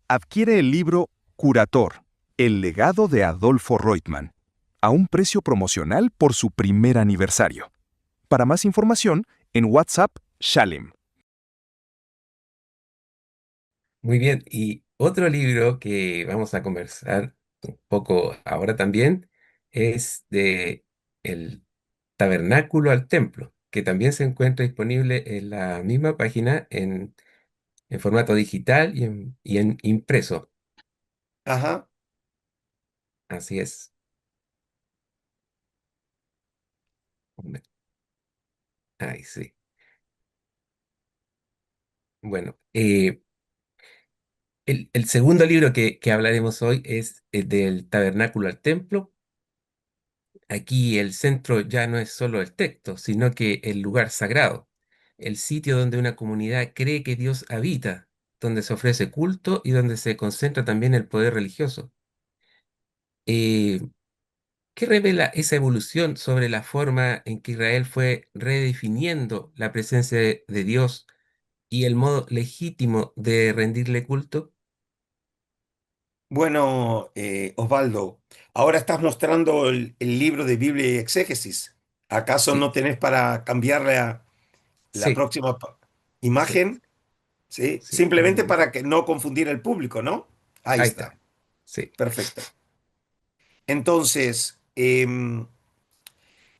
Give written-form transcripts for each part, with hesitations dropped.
Adquiere el libro Curator, el legado de Adolfo Reutemann, a un precio promocional por su primer aniversario. Para más información, en WhatsApp Shalem. Muy bien, y otro libro que vamos a conversar un poco ahora también es de El Tabernáculo al Templo, que también se encuentra disponible en la misma página en formato digital y en impreso. Ajá. Así es. Ay, sí. Bueno, el segundo libro que hablaremos hoy es el del Tabernáculo al Templo. Aquí el centro ya no es solo el texto, sino que el lugar sagrado, el sitio donde una comunidad cree que Dios habita, donde se ofrece culto y donde se concentra también el poder religioso. Eh, ¿Qué revela esa evolución sobre la forma en que Israel fue redefiniendo la presencia de Dios y el modo legítimo de rendirle culto? Bueno, Osvaldo, ahora estás mostrando el libro de Biblia y Exégesis. ¿Acaso Sí, no tenés para cambiarle a la sí, próxima sí, imagen? ¿Sí? sí. Un Simplemente momento. para que no confundir al público, ¿no? Ahí Ahí está. está. Sí. Perfecto. Entonces,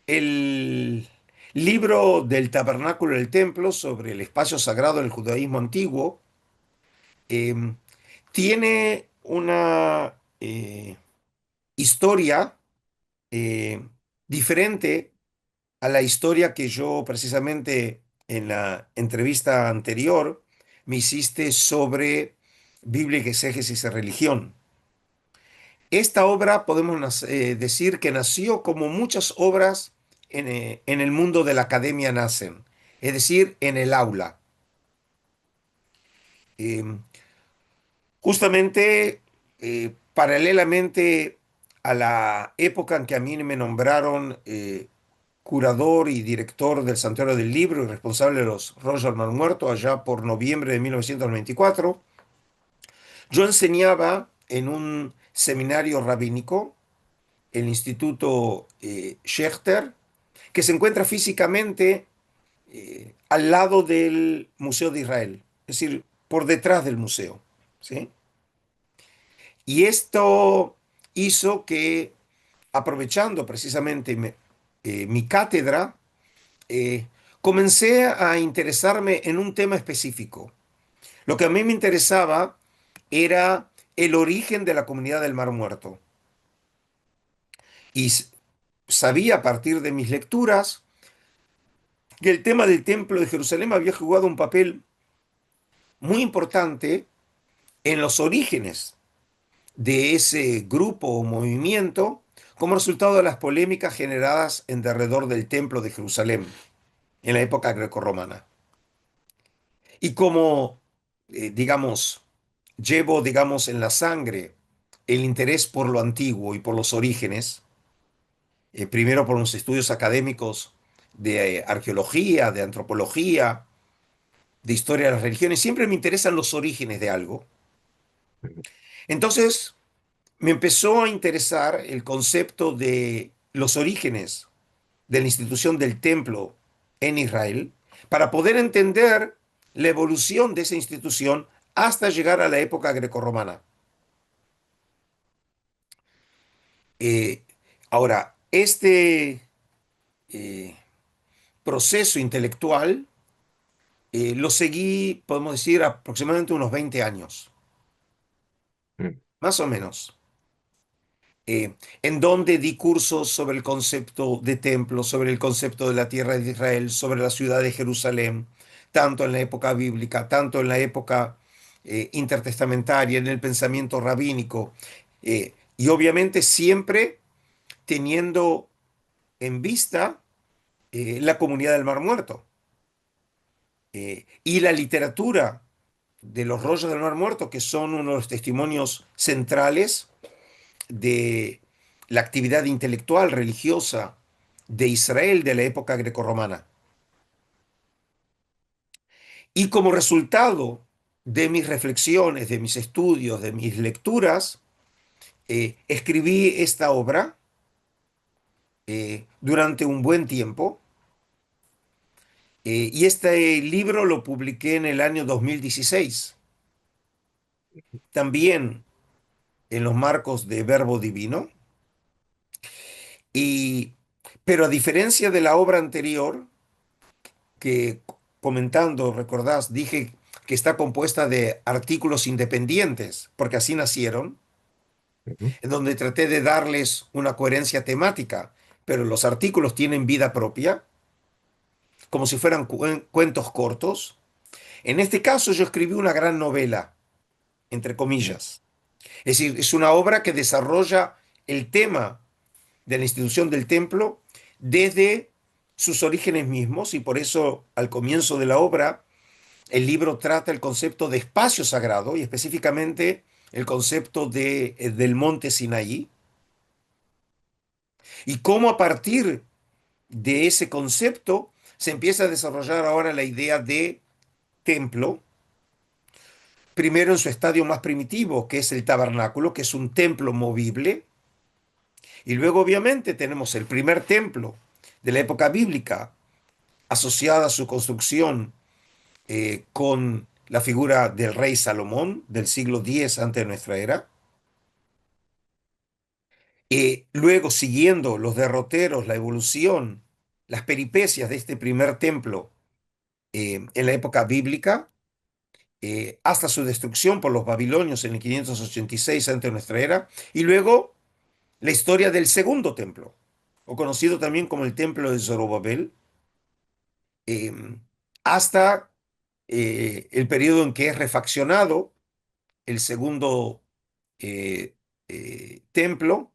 el libro del Tabernáculo del Templo sobre el espacio sagrado en el judaísmo antiguo em, tiene una historia eh, diferente a la historia que yo precisamente en la entrevista anterior me hiciste sobre Biblia, exégesis y religión. Esta obra podemos decir que nació como muchas obras en el mundo de la academia nacen, es decir, en el aula. Eh, Justamente paralelamente a la época en que a mí me nombraron curador y director del Santuario del Libro y responsable de los rollos del Mar Muerto allá por noviembre de 1994, yo enseñaba en un seminario rabínico, el Instituto Schechter, que se encuentra físicamente al lado del Museo de Israel, es decir, por detrás del museo, ¿sí? Y esto hizo que, aprovechando precisamente mi cátedra, comencé a interesarme en un tema específico. Lo que a mí me interesaba era el origen de la comunidad del Mar Muerto. Y sabía a partir de mis lecturas que el tema del Templo de Jerusalén había jugado un papel muy importante en los orígenes de ese grupo o movimiento como resultado de las polémicas generadas en derredor del Templo de Jerusalén en la época grecorromana. Y como, digamos, llevo, digamos, en la sangre el interés por lo antiguo y por los orígenes, primero por los estudios académicos de arqueología, de antropología, de historia de las religiones, siempre me interesan los orígenes de algo. Entonces me empezó a interesar el concepto de los orígenes de la institución del templo en Israel para poder entender la evolución de esa institución hasta llegar a la época grecorromana. Eh, Ahora, este eh, proceso intelectual lo seguí, podemos decir, aproximadamente unos 20 años, Mm. más o menos, en donde di cursos sobre el concepto de templo, sobre el concepto de la tierra de Israel, sobre la ciudad de Jerusalén, tanto en la época bíblica, tanto en la época intertestamentaria, en el pensamiento rabínico, y obviamente siempre teniendo en vista la comunidad del Mar Muerto y la literatura de los rollos del Mar Muerto, que son uno de los testimonios centrales de la actividad intelectual religiosa de Israel de la época grecorromana. Y como resultado de mis reflexiones, de mis estudios, de mis lecturas, escribí esta obra durante un buen tiempo. Y este libro lo publiqué en el año 2016, también en los marcos de Verbo Divino. Y, pero a diferencia de la obra anterior, que comentando, recordás, dije que está compuesta de artículos independientes, porque así nacieron, Ujú. en donde traté de darles una coherencia temática, pero los artículos tienen vida propia, como si fueran cuentos cortos. En este caso yo escribí una gran novela, entre Ya. comillas. Es decir, es una obra que desarrolla el tema de la institución del templo desde sus orígenes mismos, y por eso al comienzo de la obra el libro trata el concepto de espacio sagrado y específicamente el concepto del monte Sinaí, y cómo a partir de ese concepto se empieza a desarrollar ahora la idea de templo, primero en su estadio más primitivo, que es el tabernáculo, que es un templo movible, y luego obviamente tenemos el primer templo de la época bíblica, asociada a su construcción con la figura del rey Salomón del siglo X antes de nuestra era. Luego, siguiendo los derroteros, la evolución, las peripecias de este primer templo en la época bíblica, hasta su destrucción por los babilonios en el 586 antes de nuestra era, y luego la historia del segundo templo, o conocido también como el templo de Zorobabel, eh, hasta el periodo en que es refaccionado el segundo eh, templo,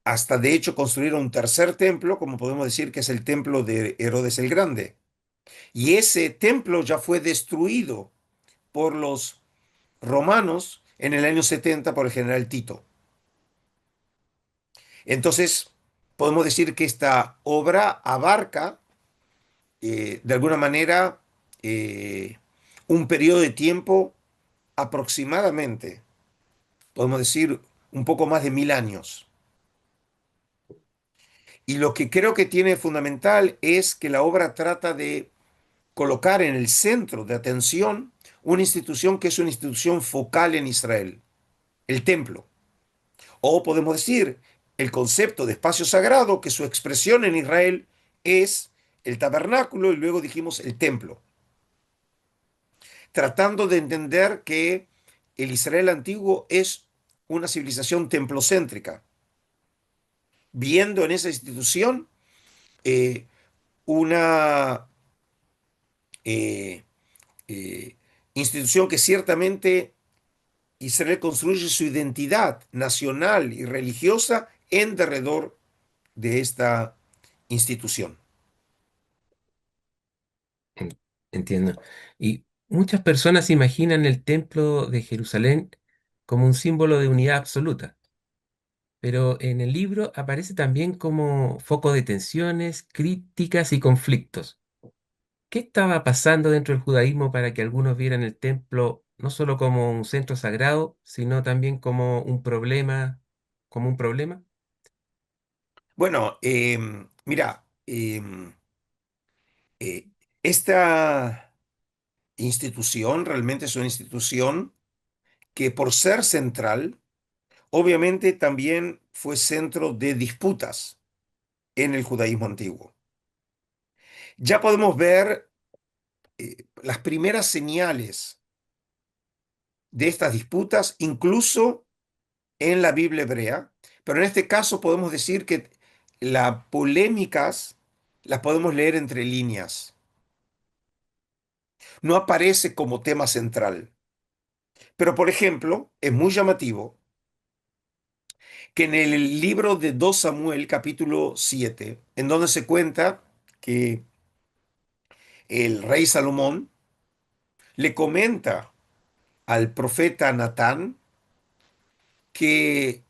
hasta de hecho construir un tercer templo, como podemos decir que es el templo de Herodes el Grande. Y ese templo ya fue destruido por los romanos en el año 70 por el general Tito. Entonces, podemos decir que esta obra abarca, de alguna manera, eh, un periodo de tiempo aproximadamente, podemos decir, un poco más de 1000 años. Y lo que creo que tiene fundamental es que la obra trata de colocar en el centro de atención una institución que es una institución focal en Israel, el templo. O podemos decir el concepto de espacio sagrado, que su expresión en Israel es el tabernáculo y luego dijimos el templo, tratando de entender que el Israel antiguo es una civilización templocéntrica, viendo en esa institución eh, una eh, eh, institución que ciertamente Israel construye su identidad nacional y religiosa en derredor de esta institución. En- Entiendo. Y muchas personas imaginan el templo de Jerusalén como un símbolo de unidad absoluta, pero en el libro aparece también como foco de tensiones, críticas y conflictos. ¿Qué estaba pasando dentro del judaísmo para que algunos vieran el templo no solo como un centro sagrado, sino también como un problema, como un problema? Bueno, mira, eh, esta institución realmente es una institución que por ser central, obviamente también fue centro de disputas en el judaísmo antiguo. Ya podemos ver las primeras señales de estas disputas, incluso en la Biblia hebrea, pero en este caso podemos decir que las polémicas las podemos leer entre líneas. No aparece como tema central. Pero, por ejemplo, es muy llamativo que en el libro de 2 Samuel, capítulo 7, en donde se cuenta que el rey Salomón le comenta al profeta Natán que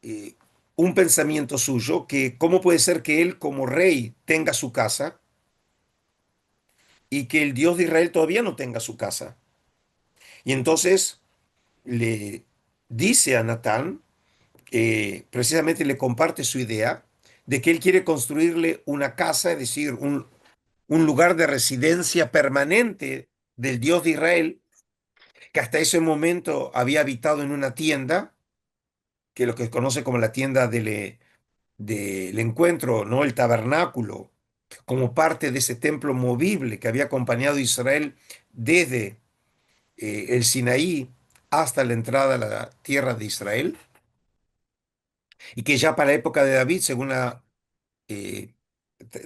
eh, un pensamiento suyo, que cómo puede ser que él como rey tenga su casa y que el Dios de Israel todavía no tenga su casa. Y entonces le dice a Natán, precisamente le comparte su idea de que él quiere construirle una casa, es decir, un lugar de residencia permanente del Dios de Israel, que hasta ese momento había habitado en una tienda, que es lo que se conoce como la tienda del encuentro, ¿no? El tabernáculo, como parte de ese templo movible que había acompañado a Israel desde el Sinaí hasta la entrada a la tierra de Israel, y que ya para la época de David, según la eh,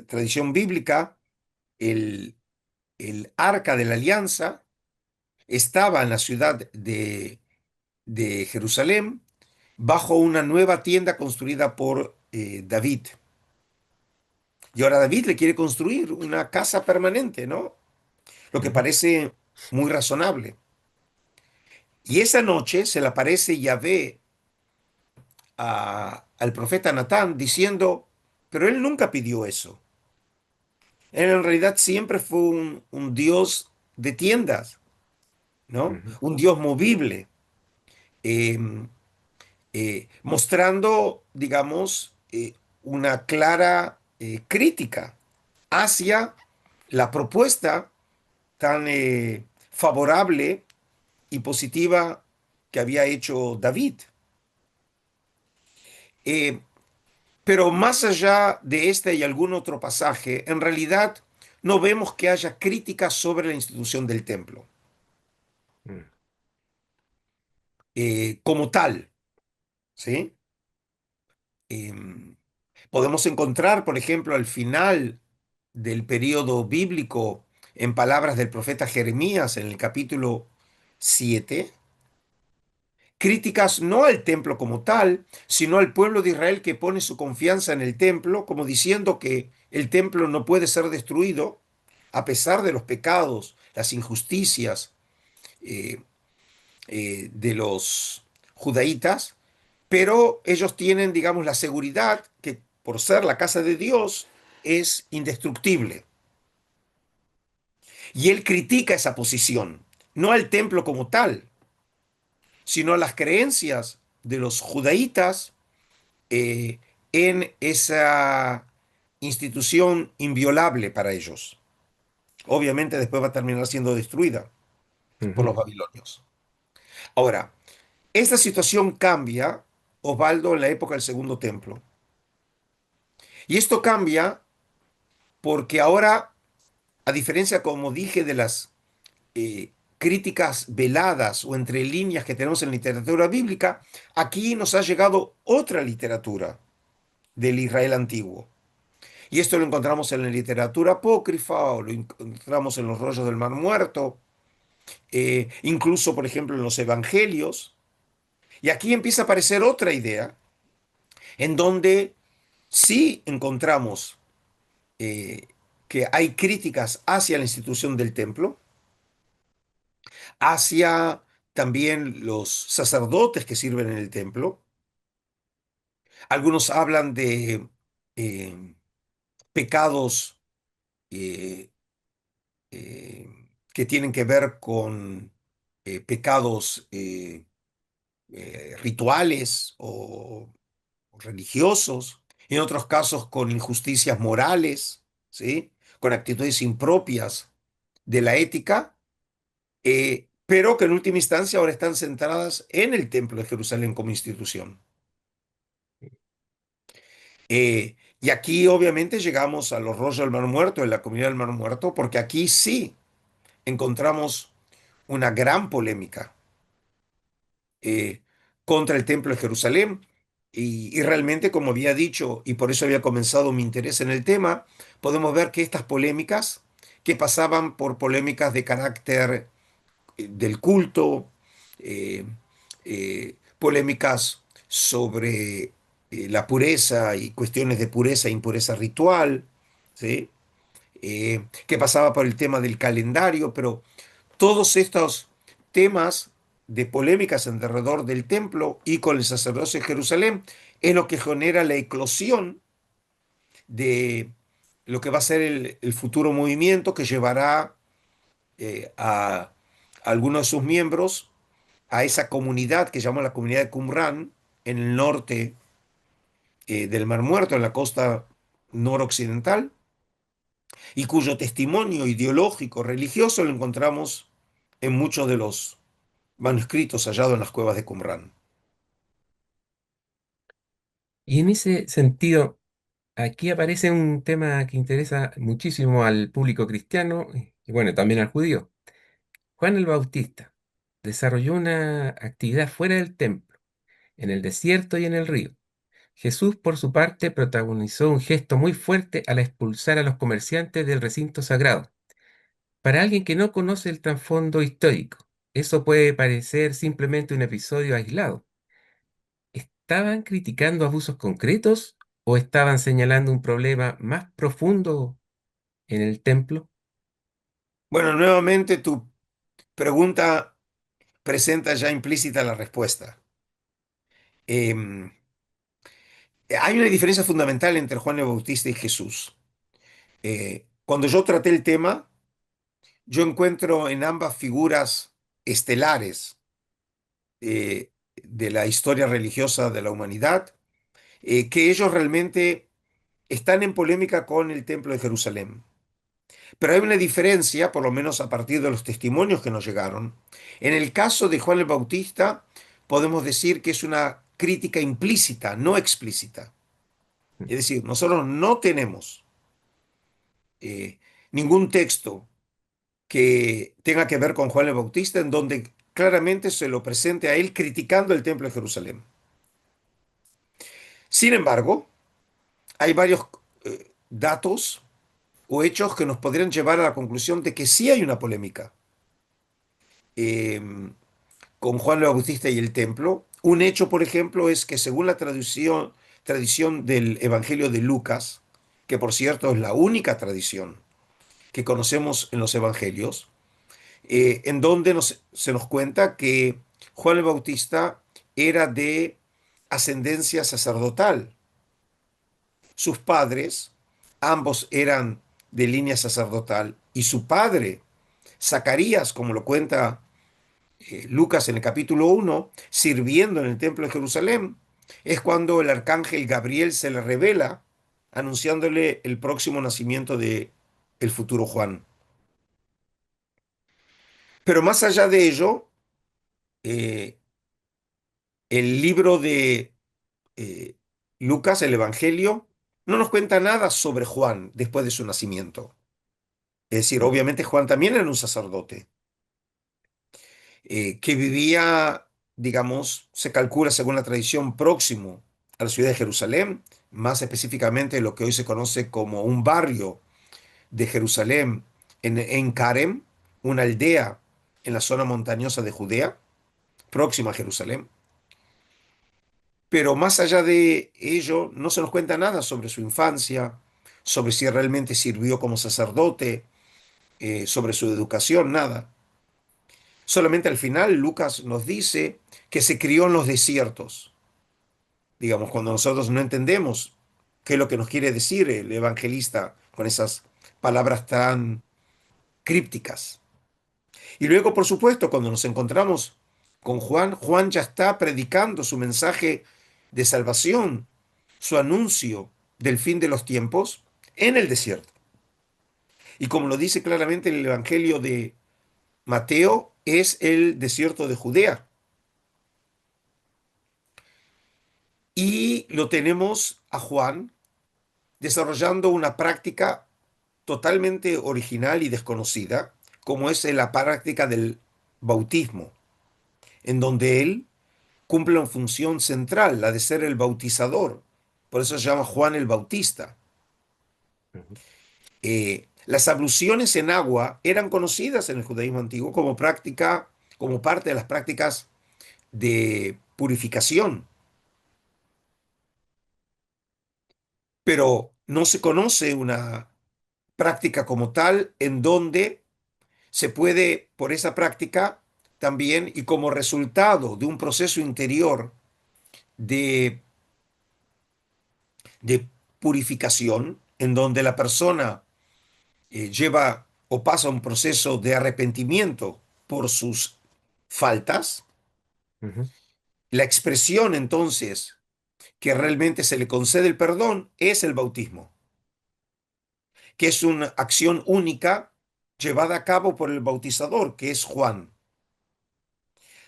tradición bíblica, el, el arca de la alianza estaba en la ciudad de Jerusalén bajo una nueva tienda construida por David. Y ahora David le quiere construir una casa permanente, ¿no? Lo que Ujú, parece muy razonable. Y esa noche se le aparece Yahvé al profeta Natán diciendo, pero él nunca pidió eso. Él en realidad siempre fue un Dios de tiendas, ¿no? ujú, Un Dios movible, eh, mostrando, digamos, una clara crítica hacia la propuesta tan favorable y positiva que había hecho David. Eh, pero más allá de este y algún otro pasaje, en realidad no vemos que haya críticas sobre la institución del templo ujú, como tal, ¿sí? Em, Podemos encontrar, por ejemplo, al final del periodo bíblico, en palabras del profeta Jeremías en el capítulo 7, críticas no al templo como tal, sino al pueblo de Israel que pone su confianza en el templo, como diciendo que el templo no puede ser destruido a pesar de los pecados, las injusticias eh, de los judaítas, pero ellos tienen, digamos, la seguridad que por ser la casa de Dios es indestructible. Y él critica esa posición, no al templo como tal, sino a las creencias de los judaítas eh, en esa institución inviolable para ellos. Obviamente después va a terminar siendo destruida por los ujú, babilonios. Ahora, esta situación cambia, Osvaldo, en la época del Segundo Templo. Y esto cambia porque ahora, a diferencia, como dije, de las críticas veladas o entre líneas que tenemos en la literatura bíblica, aquí nos ha llegado otra literatura del Israel antiguo. Y esto lo encontramos en la literatura apócrifa o lo encontramos en los rollos del Mar Muerto, incluso, por ejemplo, en los evangelios. Y aquí empieza a aparecer otra idea en donde sí encontramos eh, que hay críticas hacia la institución del templo, hacia también los sacerdotes que sirven en el templo. Algunos hablan de eh, pecados eh, eh, que tienen que ver con pecados rituales o religiosos, en otros casos con injusticias morales, ¿sí? Con actitudes impropias de la ética, pero que en última instancia ahora están centradas en el Templo de Jerusalén como institución. Y aquí obviamente llegamos a los rollos del Mar Muerto, de la comunidad del Mar Muerto, porque aquí sí encontramos una gran polémica eh, contra el Templo de Jerusalén. Y realmente, como había dicho, y por eso había comenzado mi interés en el tema, podemos ver que estas polémicas, que pasaban por polémicas de carácter del culto, eh, polémicas sobre la pureza y cuestiones de pureza e impureza ritual, ¿sí? Que pasaba por el tema del calendario, pero todos estos temas de polémicas alrededor del templo y con el sacerdocio de Jerusalén es lo que genera la eclosión de lo que va a ser el futuro movimiento que llevará a, algunos de sus miembros a esa comunidad que llamó la comunidad de Qumran en el norte del Mar Muerto, en la costa noroccidental, y cuyo testimonio ideológico, religioso, lo encontramos en muchos de los manuscritos hallados en las cuevas de Qumran. Y en ese sentido, aquí aparece un tema que interesa muchísimo al público cristiano y bueno, también al judío. Juan el Bautista desarrolló una actividad fuera del templo, en el desierto y en el río. Jesús, por su parte, protagonizó un gesto muy fuerte al expulsar a los comerciantes del recinto sagrado. Para alguien que no conoce el trasfondo histórico, eso puede parecer simplemente un episodio aislado. ¿Estaban criticando abusos concretos o estaban señalando un problema más profundo en el templo? Bueno, nuevamente tu pregunta presenta ya implícita la respuesta. Em, Hay una diferencia fundamental entre Juan el Bautista y Jesús. Cuando yo traté el tema, yo encuentro en ambas figuras estelares de la historia religiosa de la humanidad, que ellos realmente están en polémica con el Templo de Jerusalén. Pero hay una diferencia, por lo menos a partir de los testimonios que nos llegaron. En el caso de Juan el Bautista, podemos decir que es una crítica implícita, no explícita. Es decir, nosotros no tenemos eh, ningún texto que tenga que ver con Juan el Bautista en donde claramente se lo presente a él criticando el Templo de Jerusalén. Sin embargo, hay varios datos o hechos que nos podrían llevar a la conclusión de que sí hay una polémica eh, con Juan el Bautista y el templo. Un hecho, por ejemplo, es que según la tradición del Evangelio de Lucas, que por cierto es la única tradición que conocemos en los Evangelios, en donde se nos cuenta que Juan el Bautista era de ascendencia sacerdotal. Sus padres, ambos eran de línea sacerdotal, y su padre, Zacarías, como lo cuenta Lucas en el capítulo 1, sirviendo en el templo de Jerusalén, es cuando el arcángel Gabriel se le revela anunciándole el próximo nacimiento de el futuro Juan. Pero más allá de ello, eh, el libro de eh, Lucas, el Evangelio, no nos cuenta nada sobre Juan después de su nacimiento. Es decir, obviamente Juan también era un sacerdote que vivía, digamos, se calcula según la tradición, próximo a la ciudad de Jerusalén, más específicamente lo que hoy se conoce como un barrio de Jerusalén en Carem, una aldea en la zona montañosa de Judea, próxima a Jerusalén. Pero más allá de ello, no se nos cuenta nada sobre su infancia, sobre si realmente sirvió como sacerdote, sobre su educación, nada. Solamente al final Lucas nos dice que se crió en los desiertos. Digamos, cuando nosotros no entendemos qué es lo que nos quiere decir el evangelista con esas palabras tan crípticas. Y luego, por supuesto, cuando nos encontramos con Juan, Juan ya está predicando su mensaje de salvación, su anuncio del fin de los tiempos en el desierto. Y como lo dice claramente el Evangelio de Mateo, es el desierto de Judea. Y lo tenemos a Juan desarrollando una práctica totalmente original y desconocida, como es la práctica del bautismo, en donde él cumple una función central, la de ser el bautizador. Por eso se llama Juan el Bautista. Ujú. Las abluciones en agua eran conocidas en el judaísmo antiguo como práctica, como parte de las prácticas de purificación, pero no se conoce una práctica como tal en donde se puede, por esa práctica, también y como resultado de un proceso interior de, de purificación, en donde la persona lleva o pasa un proceso de arrepentimiento por sus faltas. Ujú. La expresión entonces que realmente se le concede el perdón es el bautismo, que es una acción única llevada a cabo por el bautizador, que es Juan.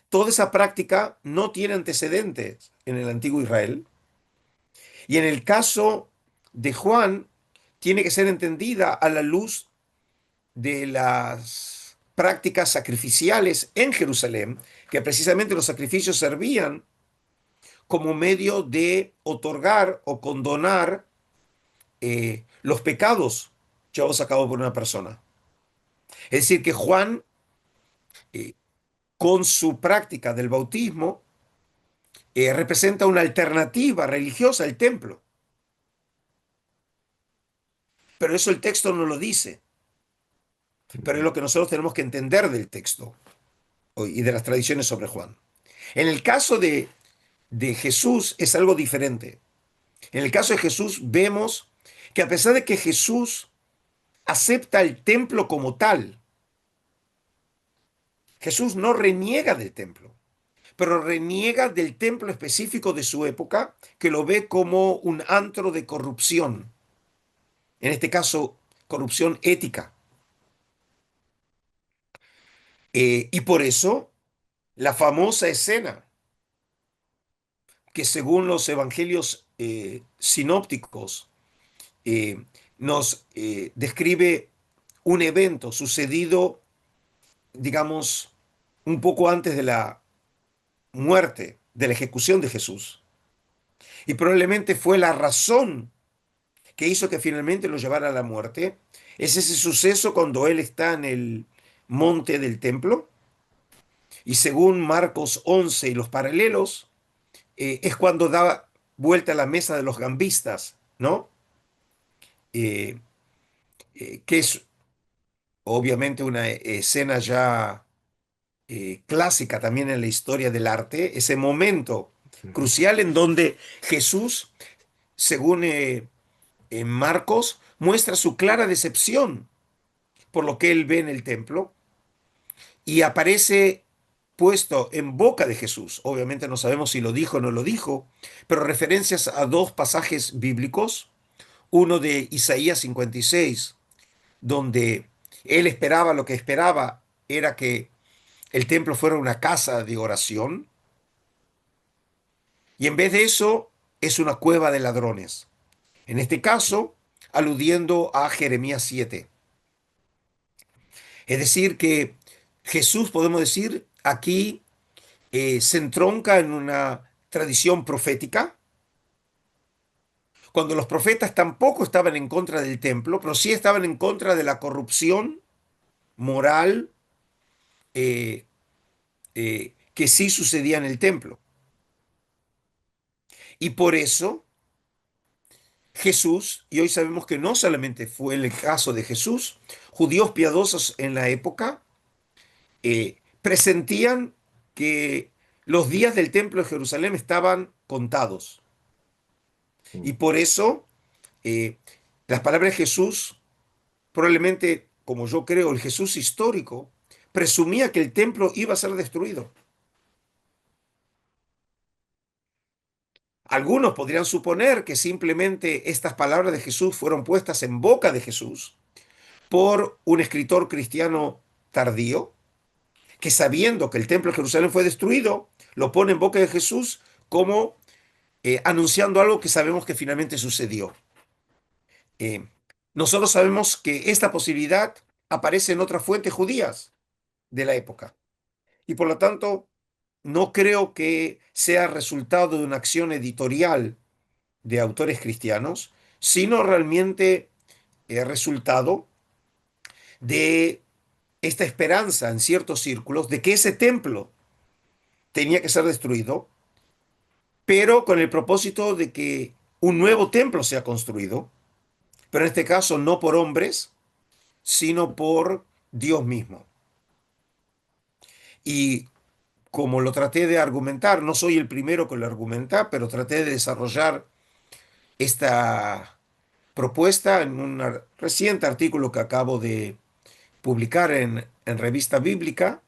Toda esa práctica no tiene antecedentes en el antiguo Israel, y en el caso de Juan tiene que ser entendida a la luz de las prácticas sacrificiales en Jerusalén, que precisamente los sacrificios servían como medio de otorgar o condonar los pecados llevados a cabo por una persona. Es decir, que Juan, eh, con su práctica del bautismo, representa una alternativa religiosa al templo. Pero eso el texto no lo dice. Pero es Ujú. lo que nosotros tenemos que entender del texto y de las tradiciones sobre Juan. En el caso de Jesús es algo diferente. En el caso de Jesús vemos que a pesar de que Jesús acepta el templo como tal, Jesús no reniega del templo, pero reniega del templo específico de su época, que lo ve como un antro de corrupción, en este caso, corrupción ética. Y por eso, la famosa escena que según los evangelios sinópticos nos describe un evento sucedido, digamos, un poco antes de la muerte, de la ejecución de Jesús. Y probablemente fue la razón que hizo que finalmente lo llevara a la muerte. Es ese suceso cuando él está en el monte del templo. Y según Marcos 11 y los paralelos, es cuando da vuelta a la mesa de los gambistas, ¿no? Eh, que es obviamente una escena ya clásica también en la historia del arte, ese momento Ujú. crucial en donde Jesús, según en Marcos, muestra su clara decepción por lo que él ve en el templo y aparece puesto en boca de Jesús. Obviamente no sabemos si lo dijo o no lo dijo, pero referencias a dos pasajes bíblicos, uno de Isaías 56, donde él esperaba, lo que esperaba era que el templo fuera una casa de oración, y en vez de eso es una cueva de ladrones. En este caso, aludiendo a Jeremías 7. Es decir, que Jesús, podemos decir, aquí se entronca en una tradición profética, cuando los profetas tampoco estaban en contra del templo, pero sí estaban en contra de la corrupción moral que sí sucedía en el templo. Y por eso Jesús, y hoy sabemos que no solamente fue el caso de Jesús, judíos piadosos en la época presentían que los días del templo de Jerusalén estaban contados. Y Mm. por eso eh, las palabras de Jesús, probablemente, como yo creo, el Jesús histórico, presumía que el templo iba a ser destruido. Algunos podrían suponer que simplemente estas palabras de Jesús fueron puestas en boca de Jesús por un escritor cristiano tardío, que sabiendo que el templo de Jerusalén fue destruido, lo pone en boca de Jesús como anunciando algo que sabemos que finalmente sucedió. Eh, Nosotros sabemos que esta posibilidad aparece en otras fuentes judías de la época y por lo tanto no creo que sea resultado de una acción editorial de autores cristianos, sino realmente resultado de esta esperanza en ciertos círculos de que ese templo tenía que ser destruido, pero con el propósito de que un nuevo templo sea construido, pero en este caso no por hombres, sino por Dios mismo. Y como lo traté de argumentar, no soy el primero que lo argumenta, pero traté de desarrollar esta propuesta en un reciente artículo que acabo de publicar en Revista Bíblica.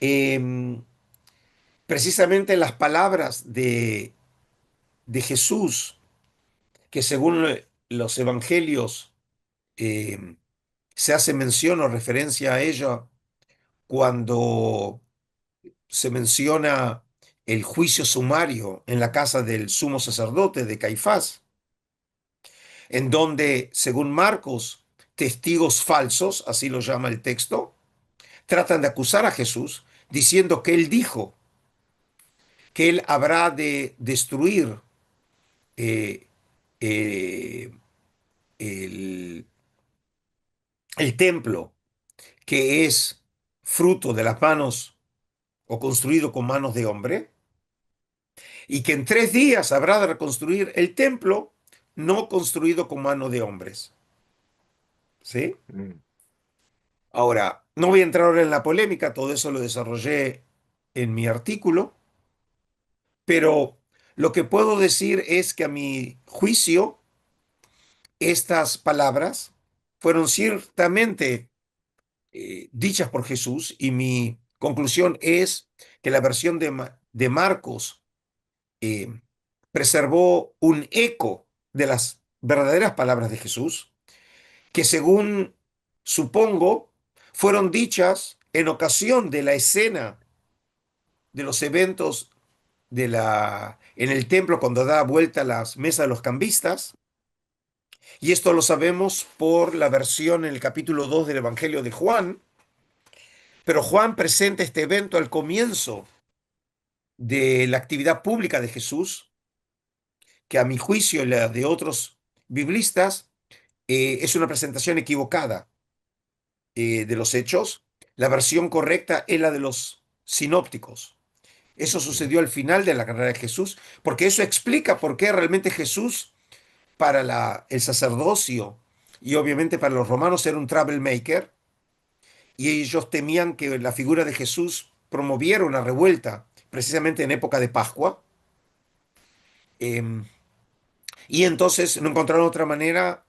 em, precisamente las palabras de Jesús, que según los evangelios se hace mención o referencia a ella cuando se menciona el juicio sumario en la casa del sumo sacerdote de Caifás, en donde, según Marcos, testigos falsos, así lo llama el texto, tratan de acusar a Jesús diciendo que él dijo que él habrá de destruir eh, eh, el, el templo que es fruto de las manos o construido con manos de hombre, y que en 3 días habrá de reconstruir el templo no construido con mano de hombres. ¿Sí? Mm. Ahora, no voy a entrar ahora en la polémica, todo eso lo desarrollé en mi artículo, pero lo que puedo decir es que a mi juicio, estas palabras fueron ciertamente dichas por Jesús y mi conclusión es que la versión de Marcos eh, preservó un eco de las verdaderas palabras de Jesús, que según supongo fueron dichas en ocasión de la escena de los eventos en el templo cuando da vuelta las mesas de los cambistas, y esto lo sabemos por la versión en el capítulo 2 del Evangelio de Juan, pero Juan presenta este evento al comienzo de la actividad pública de Jesús, que a mi juicio y la de otros biblistas es una presentación equivocada de los hechos. La versión correcta es la de los sinópticos. Eso Ya. sucedió al final de la carrera de Jesús, porque eso explica por qué realmente Jesús, para el sacerdocio y obviamente para los romanos, era un troublemaker, y ellos temían que la figura de Jesús promoviera una revuelta, precisamente en época de Pascua, y entonces no encontraron otra manera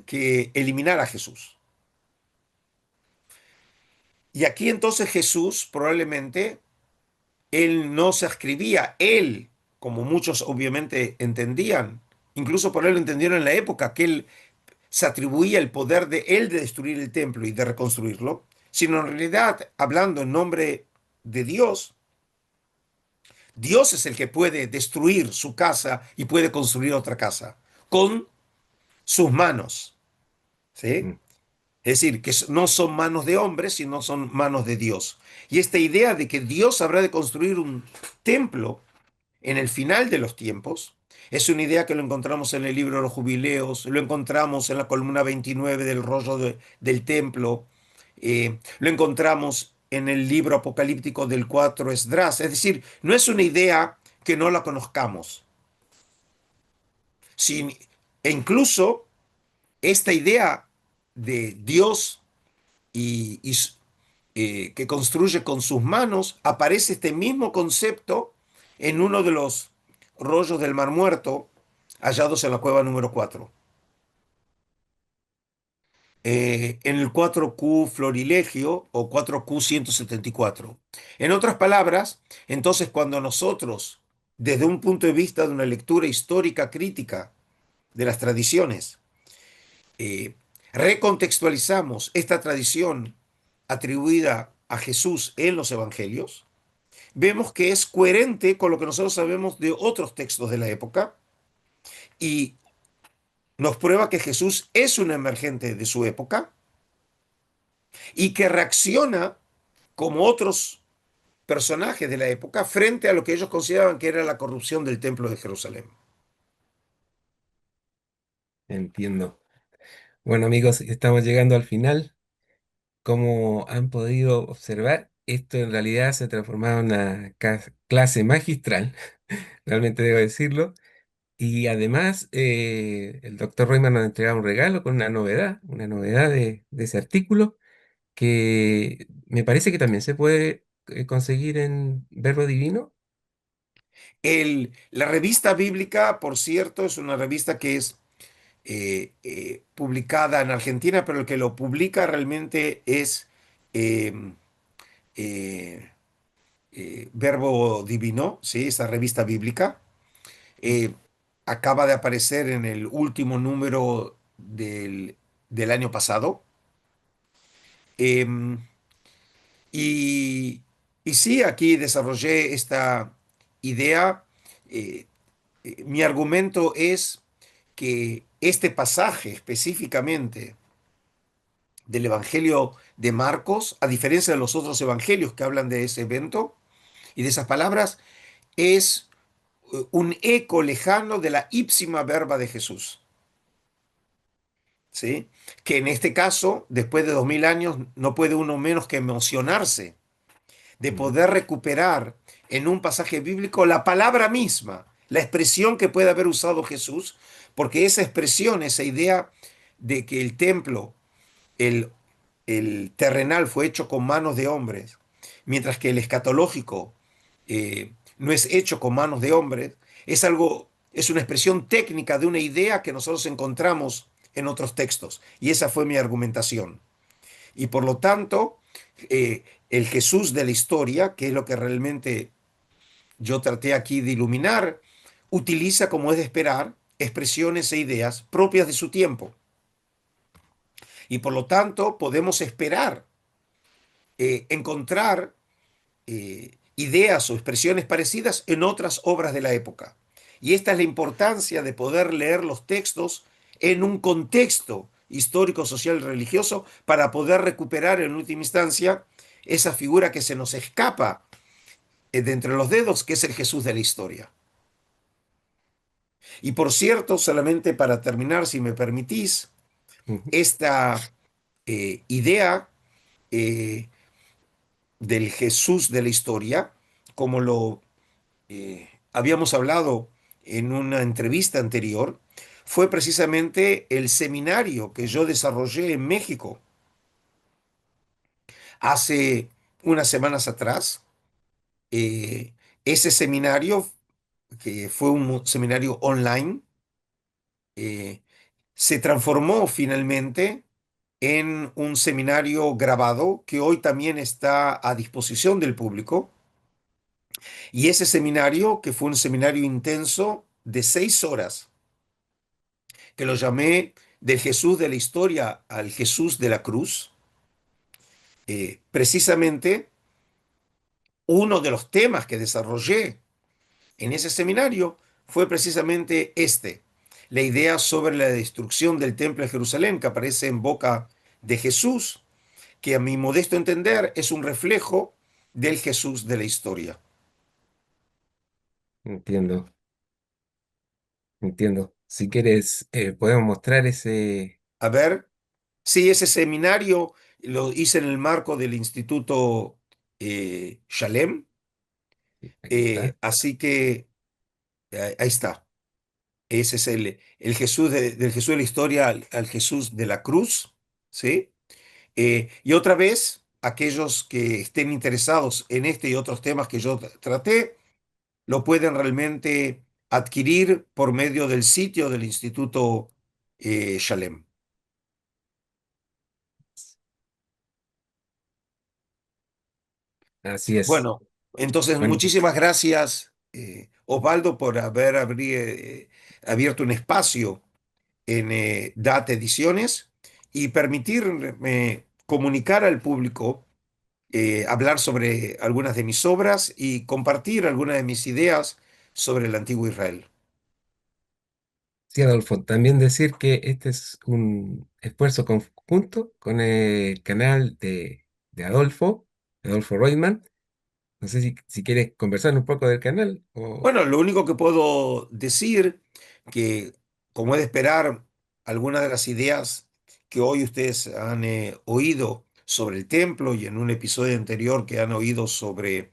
que eliminar a Jesús. Y aquí entonces Jesús probablemente, él no se ascribía, él, como muchos obviamente entendían, incluso por él lo entendieron en la época, que él se atribuía el poder de él de destruir el templo y de reconstruirlo, sino en realidad, hablando en nombre de Dios, Dios es el que puede destruir su casa y puede construir otra casa con sus manos, ¿sí? Mm. Es decir, que no son manos de hombres, sino son manos de Dios. Y esta idea de que Dios habrá de construir un templo en el final de los tiempos es una idea que lo encontramos en el libro de los Jubileos, lo encontramos en la columna 29 del rollo del templo, lo encontramos en el libro apocalíptico del 4 Esdras. Es decir, no es una idea que no la conozcamos. Sin, e incluso esta idea de Dios que construye con sus manos, aparece este mismo concepto en uno de los rollos del Mar Muerto hallados en la cueva número 4. En el 4Q Florilegio o 4Q 174. En otras palabras, entonces cuando nosotros, desde un punto de vista de una lectura histórica crítica de las tradiciones, eh, recontextualizamos esta tradición atribuida a Jesús en los evangelios, vemos que es coherente con lo que nosotros sabemos de otros textos de la época y nos prueba que Jesús es un emergente de su época y que reacciona como otros personajes de la época frente a lo que ellos consideraban que era la corrupción del templo de Jerusalén. Entiendo. Bueno, amigos, estamos llegando al final. Como han podido observar, esto en realidad se ha transformado en una clase magistral, realmente debo decirlo. Y además, el doctor Reutemann nos ha entregado un regalo con una novedad de ese artículo que me parece que también se puede conseguir en Verbo Divino. La revista bíblica, por cierto, es una revista que es publicada en Argentina, pero el que lo publica realmente es eh, eh, Verbo Divino, ¿sí? Esa revista bíblica. Eh, Acaba de aparecer en el último número del año pasado. Em, y, y sí, aquí desarrollé esta idea. eh, Mi argumento es que este pasaje específicamente del Evangelio de Marcos, a diferencia de los otros evangelios que hablan de ese evento y de esas palabras, es un eco lejano de la ipsima verba de Jesús, ¿sí? Que en este caso, después de 2000 años, no puede uno menos que emocionarse de Mm, poder recuperar en un pasaje bíblico la palabra misma, la expresión que puede haber usado Jesús, porque esa expresión, esa idea de que el templo, el, el terrenal fue hecho con manos de hombres, mientras que el escatológico no es hecho con manos de hombres, es algo, es una expresión técnica de una idea que nosotros encontramos en otros textos. Y esa fue mi argumentación. Y por lo tanto, el Jesús de la historia, que es lo que realmente yo traté aquí de iluminar, utiliza, como es de esperar, expresiones e ideas propias de su tiempo. Y por lo tanto, podemos esperar encontrar ideas o expresiones parecidas en otras obras de la época. Y esta es la importancia de poder leer los textos en un contexto histórico, social y religioso para poder recuperar en última instancia esa figura que se nos escapa de entre los dedos, que es el Jesús de la historia. Y por cierto, solamente para terminar, si me permitís, ujú. esta idea eh, del Jesús de la historia, como lo habíamos hablado en una entrevista anterior, fue precisamente el seminario que yo desarrollé en México hace unas semanas atrás. Ese seminario, que fue un seminario online, eh, se transformó finalmente en un seminario grabado que hoy también está a disposición del público. Y ese seminario, que fue un seminario intenso de 6 horas, que lo llamé del Jesús de la historia al Jesús de la cruz, precisamente uno de los temas que desarrollé en ese seminario fue precisamente este, la idea sobre la destrucción del templo de Jerusalén que aparece en boca de Jesús, que a mi modesto entender es un reflejo del Jesús de la historia. Entiendo, entiendo. Si quieres, podemos mostrar ese. A ver, sí, ese seminario lo hice en el marco del Instituto Shalem, Aquí está. así que ahí está. Ese es el Jesús del Jesús de la historia al Jesús de la cruz, ¿sí? Y otra vez, aquellos que estén interesados en este y otros temas que yo traté, lo pueden realmente adquirir por medio del sitio del Instituto Shalem. Así es. Bueno, entonces Bueno, muchísimas gracias, Osvaldo, por haber abierto un espacio en Data Ediciones y permitirme comunicar al público, hablar sobre algunas de mis obras y compartir algunas de mis ideas sobre el antiguo Israel. sí, Adolfo, también decir que este es un esfuerzo conjunto con el canal de Adolfo Reutemann. No sé si quieres conversar un poco del canal o. Bueno, lo único que puedo decir que, como es de esperar, algunas de las ideas que hoy ustedes han oído sobre el templo y en un episodio anterior que han oído sobre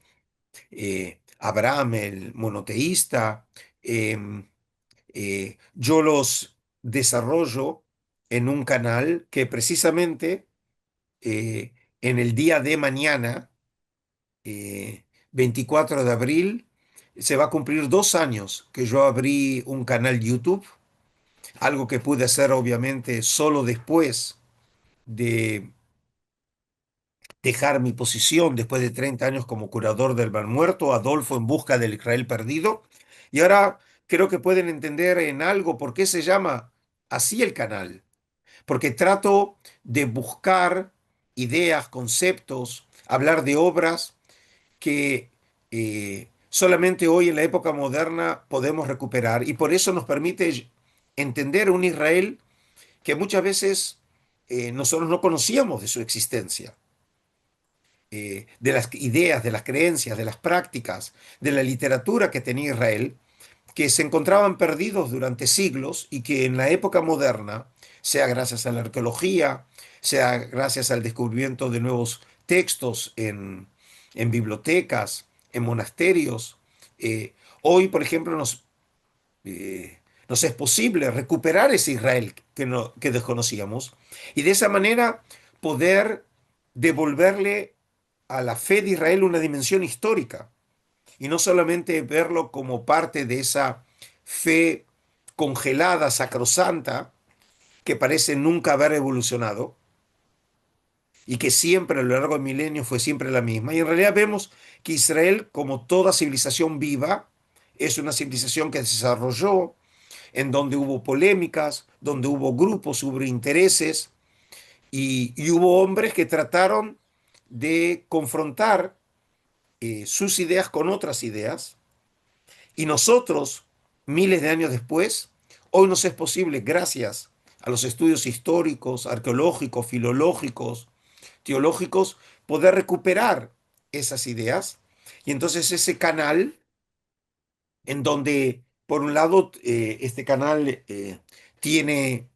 Abraham, el monoteísta, em, yo los desarrollo en un canal que precisamente eh, en el día de mañana, 24 de abril, se va a cumplir 2 años que yo abrí un canal YouTube, algo que pude hacer obviamente solo después de dejar mi posición después de 30 años como curador del Mar Muerto, Adolfo en busca del Israel perdido. Y ahora creo que pueden entender en algo por qué se llama así el canal. Porque trato de buscar ideas, conceptos, hablar de obras que solamente hoy en la época moderna podemos recuperar. Y por eso nos permite entender un Israel que muchas veces nosotros no conocíamos de su existencia, de las ideas, de las creencias, de las prácticas, de la literatura que tenía Israel, que se encontraban perdidos durante siglos y que en la época moderna, sea gracias a la arqueología, sea gracias al descubrimiento de nuevos textos en bibliotecas, en monasterios, hoy, por ejemplo, nos es posible recuperar ese Israel que, no, que desconocíamos y de esa manera poder devolverle a la fe de Israel una dimensión histórica y no solamente verlo como parte de esa fe congelada, sacrosanta, que parece nunca haber evolucionado y que siempre a lo largo del milenio fue siempre la misma. Y en realidad vemos que Israel, como toda civilización viva, es una civilización que se desarrolló en donde hubo polémicas, donde hubo grupos, hubo intereses y hubo hombres que trataron de confrontar sus ideas con otras ideas. Y nosotros, miles de años después, hoy nos es posible, gracias a los estudios históricos, arqueológicos, filológicos, teológicos, poder recuperar esas ideas. Y entonces ese canal en donde, por un lado, este canal tiene,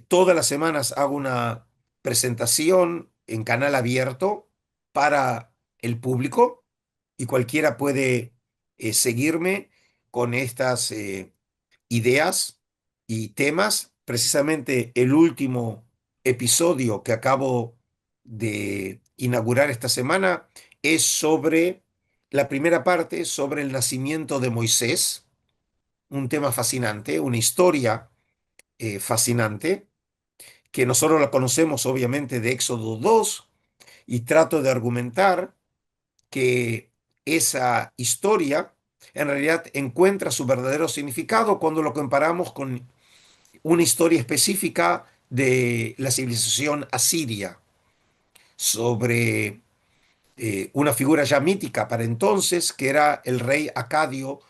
todas las semanas hago una presentación en canal abierto para el público y cualquiera puede seguirme con estas ideas y temas. Precisamente el último episodio que acabo de inaugurar esta semana es sobre la primera parte, sobre el nacimiento de Moisés, un tema fascinante, una historia fascinante, que nosotros la conocemos obviamente de Éxodo 2 y trato de argumentar que esa historia en realidad encuentra su verdadero significado cuando lo comparamos con una historia específica de la civilización asiria sobre una figura ya mítica para entonces, que era el rey acadio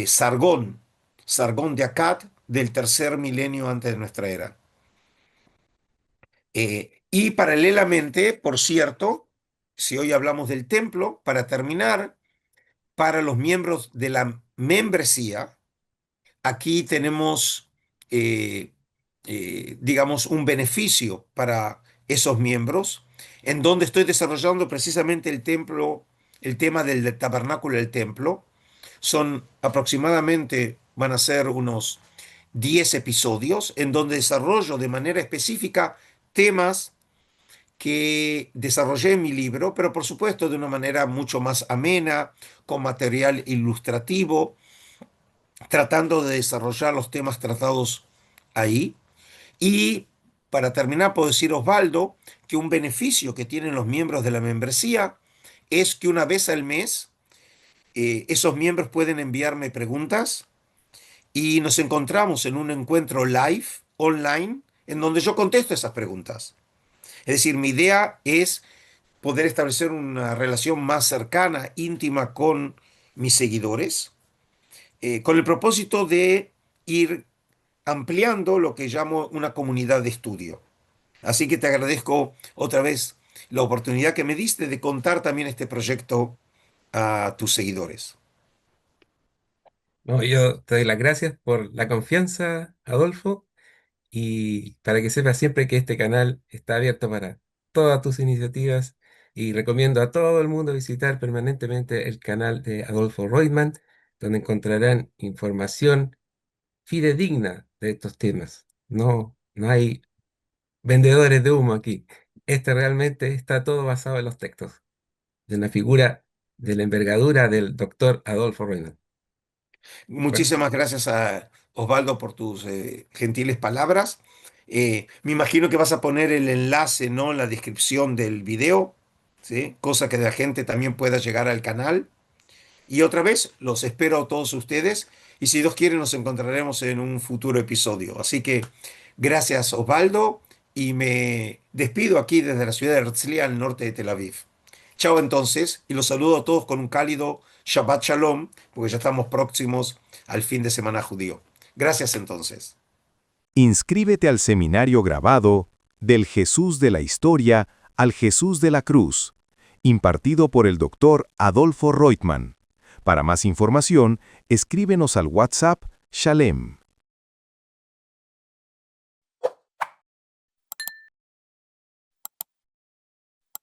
Sargón, Sargón de Akkad del tercer milenio antes de nuestra era. Y paralelamente, por cierto, si hoy hablamos del templo, para terminar, para los miembros de la membresía, aquí tenemos, eh, digamos, un beneficio para esos miembros, en donde estoy desarrollando precisamente el templo, el tema del tabernáculo del templo. Son aproximadamente, van a ser unos 10 episodios, en donde desarrollo de manera específica temas que desarrollé en mi libro, pero por supuesto de una manera mucho más amena, con material ilustrativo tratando de desarrollar los temas tratados ahí. Y para terminar, puedo decir, Osvaldo, que un beneficio que tienen los miembros de la membresía es que una vez al mes esos miembros pueden enviarme preguntas y nos encontramos en un encuentro live, online, en donde yo contesto esas preguntas. Es decir, mi idea es poder establecer una relación más cercana, íntima con mis seguidores, con el propósito de ir ampliando lo que llamo una comunidad de estudio. Así que te agradezco otra vez la oportunidad que me diste de contar también este proyecto a tus seguidores. No, yo te doy las gracias por la confianza, Adolfo, y para que sepas siempre que este canal está abierto para todas tus iniciativas y recomiendo a todo el mundo visitar permanentemente el canal de Adolfo Reutemann, donde encontrarán información fidedigna de estos temas. No, no hay vendedores de humo aquí. Este realmente está todo basado en los textos de una figura de la envergadura del doctor Adolfo Reutemann. Bueno, Muchísimas gracias a Osvaldo por tus gentiles palabras. Me imagino que vas a poner el enlace, ¿no?, en la descripción del video. ¿sí? Cosa que la gente también pueda llegar al canal. Y otra vez, los espero a todos ustedes y si Dios quiere nos encontraremos en un futuro episodio. Así que gracias Osvaldo y me despido aquí desde la ciudad de Herzliya, al norte de Tel Aviv. Chao entonces y los saludo a todos con un cálido Shabbat Shalom, porque ya estamos próximos al fin de semana judío. Gracias entonces. Inscríbete al seminario grabado Del Jesús de la Historia al Jesús de la Cruz, impartido por el Dr. Adolfo Roitman. Para más información, escríbenos al WhatsApp Shalem.